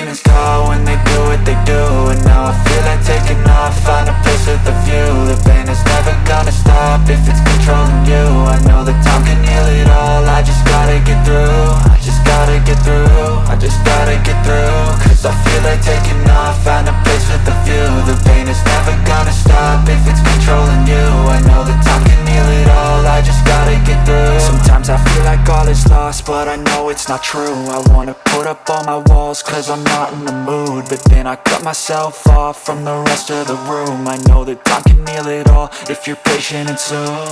demons call when they do what they do. And now I feel like taking off, find a place with a view. The pain is never gonna stop if it's controlling you. I know that time can heal it all, I just gotta get through. I just gotta get through, I just gotta get through. Cause I feel like taking off, find a place with a view. The pain is never gonna stop if it's controlling you. I know that time can heal it all, I just gotta get through. Sometimes I feel like all is lost, but I know it's not true. I wanna put up all my walls cause I'm not in the mood, but then I cut myself off from the rest of the room. I know that time can heal it all if you're patient and soon.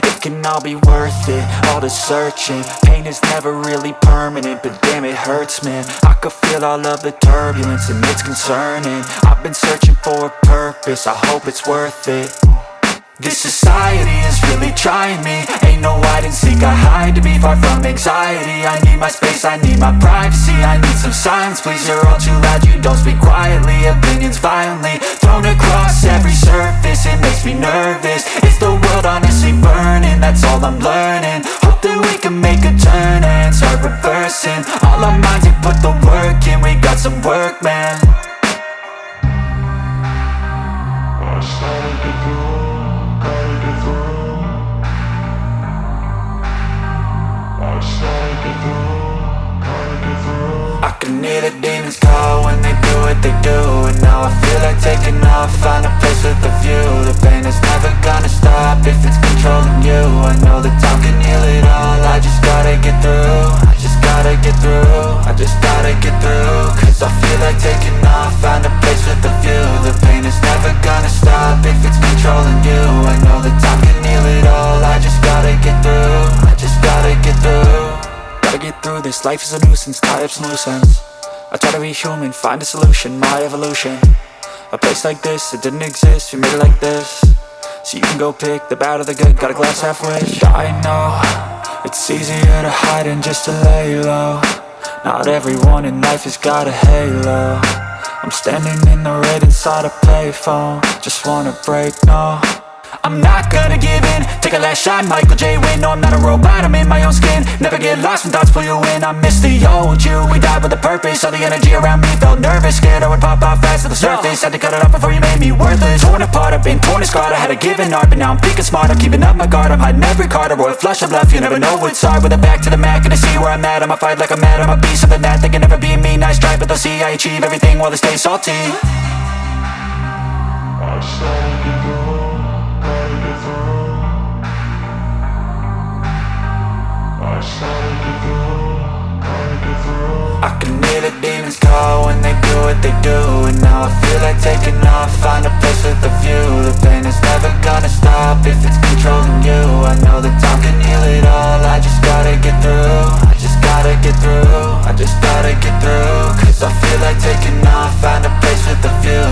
It can all be worth it, all the searching. Pain is never really permanent, but damn it hurts, man. I could feel all of the turbulence and it's concerning. I've been searching for a purpose, I hope it's worth it. This society is really trying me. Ain't no hide and seek, I hide to be far from anxiety. I need my space, I need my privacy. I need some silence, please, you're all too loud. You don't speak quietly, opinions violently thrown across every surface. It makes me nervous, it's the world honestly burning. That's all I'm learning, hope that we can make a turn and start reversing. All our minds, we put the work in, we got some work, man. I started to go. I can hear the demons call when they do what they do. And now I feel like taking off, find a place with a view. The pain is never gonna stop if it's controlling you. I know that time can heal it all, I just gotta get through. I just gotta get through, I just gotta get through. Cause I feel like taking off, find a place with a view. The pain is never gonna stop if it's controlling you. I know that time can heal it all, I just gotta get through. I just gotta get through. Gotta get through this, life is a nuisance, tie up some loose ends. I try to be human, find a solution, my evolution. A place like this, it didn't exist, we made it like this. So you can go pick the bad or the good, got a glass halfway. I know, it's easier to hide than just to lay low. Not everyone in life has got a halo. I'm standing in the red inside a payphone, just wanna break, no. I'm not gonna give in, take a last shot, Michael J. Win. No, I'm not a robot, I'm in my own skin. Never get lost when thoughts pull you in. I miss the old you, we died with a purpose. All the energy around me felt nervous, scared I would pop off fast to the surface. Had to cut it off before you made me worthless. Torn apart, I've been torn and scarred. I had a given art, but now I'm thinking smart. I'm keeping up my guard, I'm hiding every card. A royal flush of love, you never know what's hard. With a back to the mat, gonna see where I'm at. I'ma fight like I'm mad, I'ma be something that they can never be me. Nice try, but they'll see I achieve everything while they stay salty. I started to go. I can hear the demons call when they do what they do. And now I feel like taking off, find a place with a view. The pain is never gonna stop if it's controlling you. I know that time can heal it all, I just gotta get through. I just gotta get through, I just gotta get through. Cause I feel like taking off, find a place with a view.